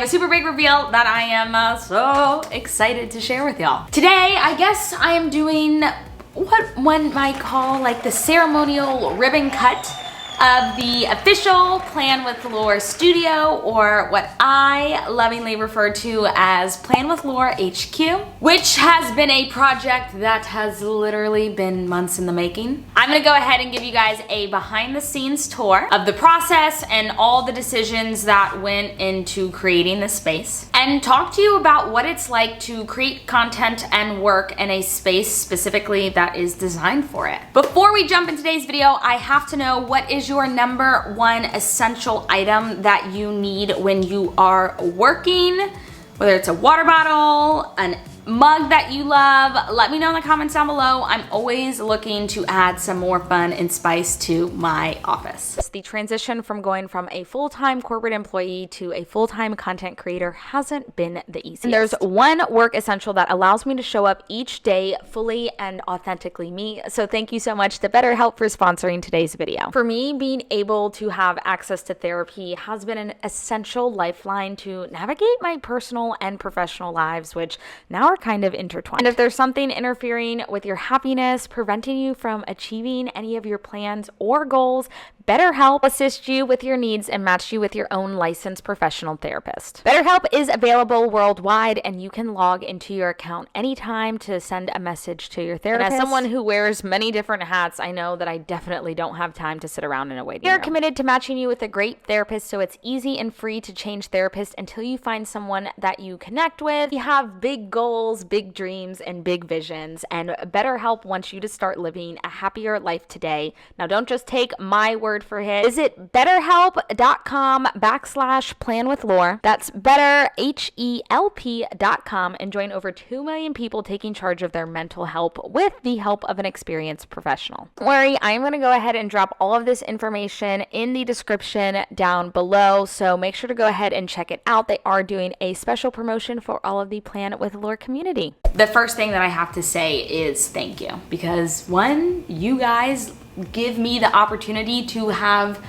a super big reveal that I am so excited to share with y'all. Today, I guess I am doing what one might call like the ceremonial ribbon cut of the official Plan With Laur Studio, or what I lovingly refer to as Plan With Laur HQ, which has been a project that has literally been months in the making. I'm gonna go ahead and give you guys a behind the scenes tour of the process and all the decisions that went into creating this space, and talk to you about what it's like to create content and work in a space specifically that is designed for it. Before we jump into today's video, I have to know, what is your number one essential item that you need when you are working? Whether it's a water bottle, an mug that you love, let me know in the comments down below. I'm always looking to add some more fun and spice to my office. The transition from going from a full-time corporate employee to a full-time content creator hasn't been the easiest. And there's one work essential that allows me to show up each day fully and authentically me. So thank you so much to Betterhelp for sponsoring today's video. For me, being able to have access to therapy has been an essential lifeline to navigate my personal and professional lives, which now are kind of intertwined. And if there's something interfering with your happiness, preventing you from achieving any of your plans or goals, Betterhelp assists you with your needs and match you with your own licensed professional therapist. Betterhelp is available worldwide, and you can log into your account anytime to send a message to your therapist. And as someone who wears many different hats, I know that I definitely don't have time to sit around in a waiting room. We are committed to matching you with a great therapist, so it's easy and free to change therapists until you find someone that you connect with. You have big goals, big dreams, and big visions, and Betterhelp wants you to start living a happier life today. Now, don't just take my word for it. Visit betterhelp.com/planwithlaur. That's betterhelp.com, and join over 2 million people taking charge of their mental health with the help of an experienced professional. Don't worry, I'm going to go ahead and drop all of this information in the description down below, so make sure to go ahead and check it out. They are doing a special promotion for all of the Plan With Laur community. The first thing that I have to say is thank you, because one, you guys give me the opportunity to have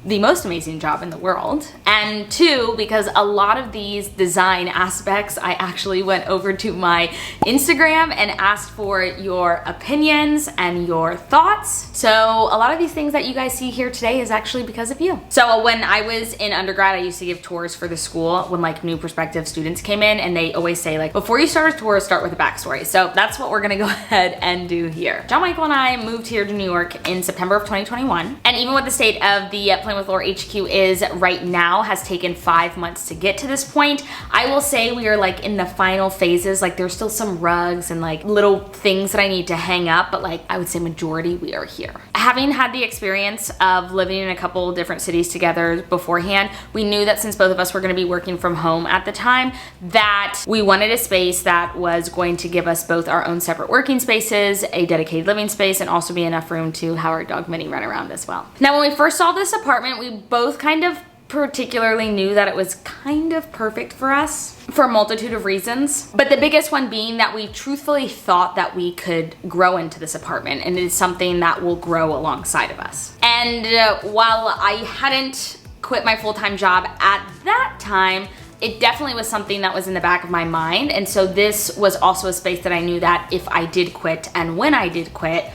the most amazing job in the world, and two, because a lot of these design aspects, I actually went over to my Instagram and asked for your opinions and your thoughts. So a lot of these things that you guys see here today is actually because of you. So when I was in undergrad, I used to give tours for the school when like new prospective students came in, and they always say like, before you start a tour, start with a backstory. So that's what we're gonna go ahead and do here. John Michael and I moved here to New York in September of 2021, and even with the state of the Plan With Laur HQ is right now, has taken 5 months to get to this point. I will say we are like in the final phases. Like there's still some rugs and like little things that I need to hang up, but like I would say majority we are here. Having had the experience of living in a couple different cities together beforehand, we knew that since both of us were going to be working from home at the time, that we wanted a space that was going to give us both our own separate working spaces, a dedicated living space, and also be enough room to have our dog Minnie run around as well. Now, when we first saw this apartment, we both kind of particularly knew that it was kind of perfect for us for a multitude of reasons, but the biggest one being that we truthfully thought that we could grow into this apartment, and it is something that will grow alongside of us. And while I hadn't quit my full-time job at that time, it definitely was something that was in the back of my mind. And so this was also a space that I knew that if I did quit, and when I did quit,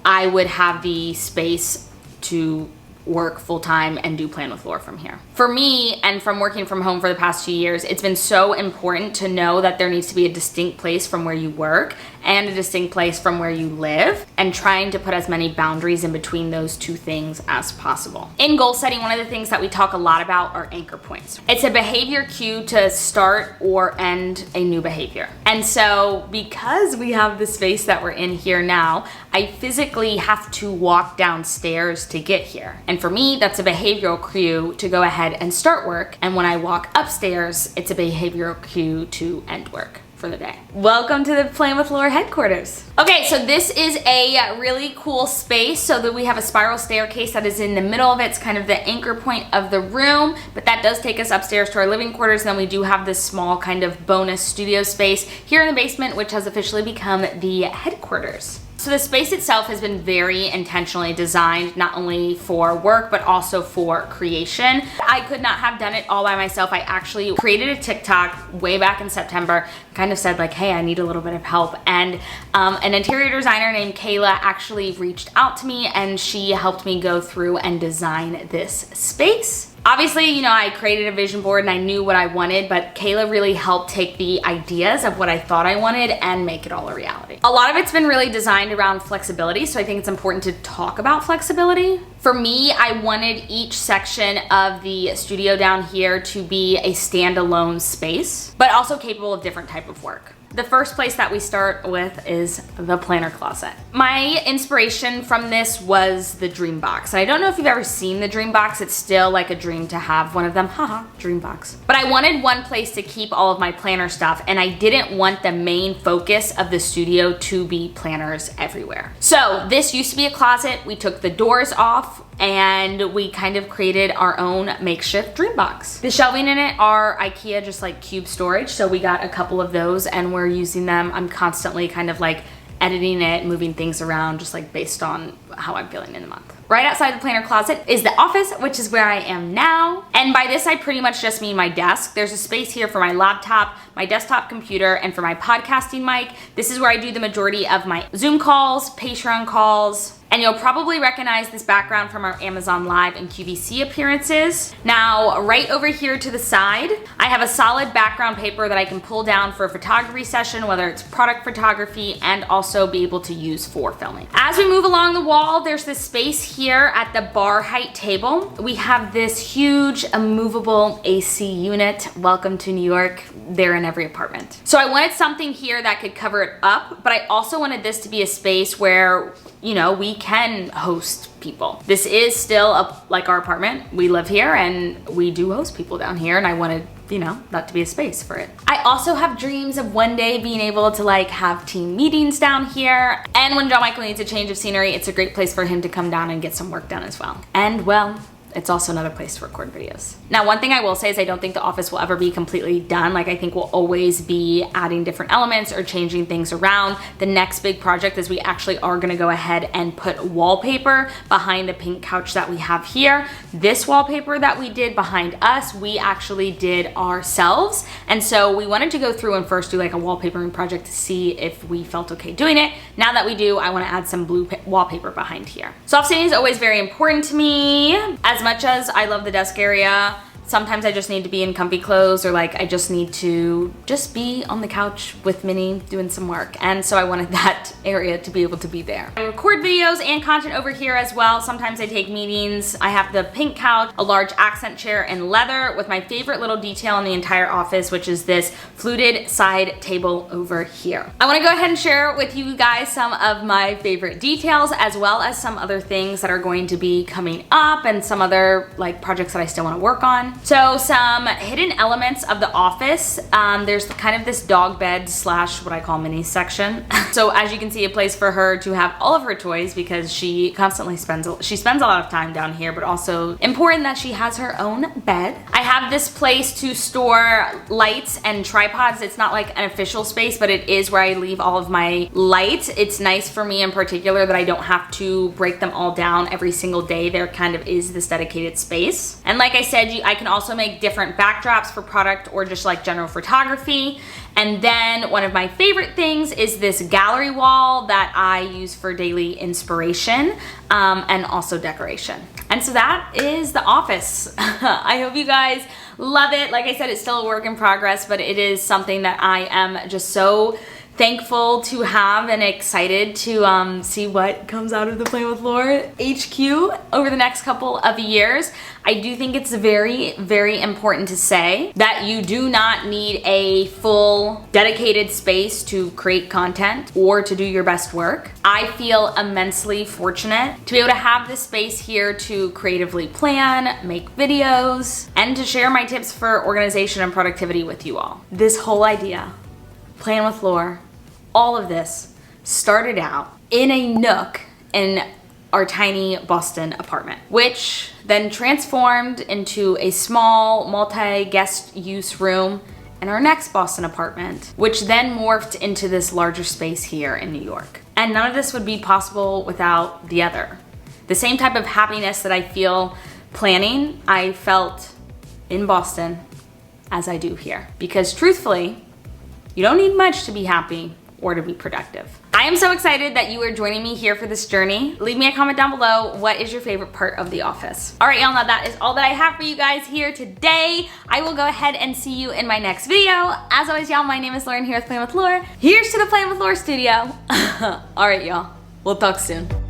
I would have the space to work full-time and do Plan With Laur from here. For me, and from working from home for the past 2 years, it's been so important to know that there needs to be a distinct place from where you work and a distinct place from where you live, and trying to put as many boundaries in between those two things as possible. In goal setting, one of the things that we talk a lot about are anchor points. It's a behavior cue to start or end a new behavior. And so because we have the space that we're in here now, I physically have to walk downstairs to get here. And for me, that's a behavioral cue to go ahead and start work. And when I walk upstairs, it's a behavioral cue to end work for the day. Welcome to the Plan With Laur headquarters. Okay, so this is a really cool space, so that we have a spiral staircase that is in the middle of it. It's kind of the anchor point of the room, but that does take us upstairs to our living quarters. And then we do have this small kind of bonus studio space here in the basement, which has officially become the headquarters. So the space itself has been very intentionally designed, not only for work, but also for creation. I could not have done it all by myself. I actually created a TikTok way back in September, kind of said like, hey, I need a little bit of help. And an interior designer named Kayla actually reached out to me, and she helped me go through and design this space. Obviously, you know, I created a vision board and I knew what I wanted, but Kayla really helped take the ideas of what I thought I wanted and make it all a reality. A lot of it's been really designed around flexibility, so I think it's important to talk about flexibility. For me, I wanted each section of the studio down here to be a standalone space, but also capable of different type of work. The first place that we start with is the planner closet. My inspiration from this was the dream box. And I don't know if you've ever seen the dream box. It's still like a dream to have one of them. Haha, dream box. But I wanted one place to keep all of my planner stuff, and I didn't want the main focus of the studio to be planners everywhere. So this used to be a closet. We took the doors off and we kind of created our own makeshift dream box. The shelving in it are IKEA, just like cube storage. So we got a couple of those and we're using them. I'm constantly kind of like editing it, moving things around, just like based on how I'm feeling in the month. Right outside the planner closet is the office, which is where I am now. And by this, I pretty much just mean my desk. There's a space here for my laptop, my desktop computer, and for my podcasting mic. This is where I do the majority of my Zoom calls, Patreon calls, and you'll probably recognize this background from our Amazon Live and QVC appearances. Now, right over here to the side, I have a solid background paper that I can pull down for a photography session, whether it's product photography, and also be able to use for filming. As we move along the wall, there's this space here at the bar height table. We have this huge immovable AC unit. Welcome to New York. They're in every apartment. So I wanted something here that could cover it up, but I also wanted this to be a space where, you know, we can host people. This is still like our apartment. We live here and we do host people down here, and I wanted, you know, that to be a space for it. I also have dreams of one day being able to like have team meetings down here. And when John Michael needs a change of scenery, it's a great place for him to come down and get some work done as well. And well, it's also another place to record videos. Now, one thing I will say is I don't think the office will ever be completely done. Like, I think we'll always be adding different elements or changing things around. The next big project is we actually are gonna go ahead and put wallpaper behind the pink couch that we have here. This wallpaper that we did behind us, we actually did ourselves. And so we wanted to go through and first do like a wallpapering project to see if we felt okay doing it. Now that we do, I wanna add some blue wallpaper behind here. Soft sitting is always very important to me. As much as I love the desk area, sometimes I just need to be in comfy clothes, or like I just need to just be on the couch with Minnie doing some work. And so I wanted that area to be able to be there. I record videos and content over here as well. Sometimes I take meetings. I have the pink couch, a large accent chair in leather with my favorite little detail in the entire office, which is this fluted side table over here. I wanna go ahead and share with you guys some of my favorite details, as well as some other things that are going to be coming up and some other like projects that I still wanna work on. So some hidden elements of the office. There's kind of this dog bed slash what I call mini section. So as you can see, a place for her to have all of her toys, because she constantly spends a lot of time down here, but also important that she has her own bed. I have this place to store lights and tripods. It's not like an official space, but it is where I leave all of my lights. It's nice for me in particular that I don't have to break them all down every single day. There kind of is this dedicated space. And like I said, I can also make different backdrops for product or just like general photography. And then one of my favorite things is this gallery wall that I use for daily inspiration and also decoration. And so that is the office. I hope you guys love it. Like I said, it's still a work in progress, but it is something that I am just so thankful to have and excited to see what comes out of the Plan With Laur HQ over the next couple of years. I do think it's very, very important to say that you do not need a full dedicated space to create content or to do your best work. I feel immensely fortunate to be able to have this space here to creatively plan, make videos, and to share my tips for organization and productivity with you all. This whole idea, Plan With Laur, all of this started out in a nook in our tiny Boston apartment, which then transformed into a small multi-guest use room in our next Boston apartment, which then morphed into this larger space here in New York. And none of this would be possible without the other. The same type of happiness that I feel planning, I felt in Boston as I do here. Because truthfully, you don't need much to be happy or to be productive. I am so excited that you are joining me here for this journey. Leave me a comment down below. What is your favorite part of the office? All right, y'all, now that is all that I have for you guys here today. I will go ahead and see you in my next video. As always, y'all, my name is Lauren here with Plan With Laur. Here's to the Plan With Laur Studio. All right, y'all, we'll talk soon.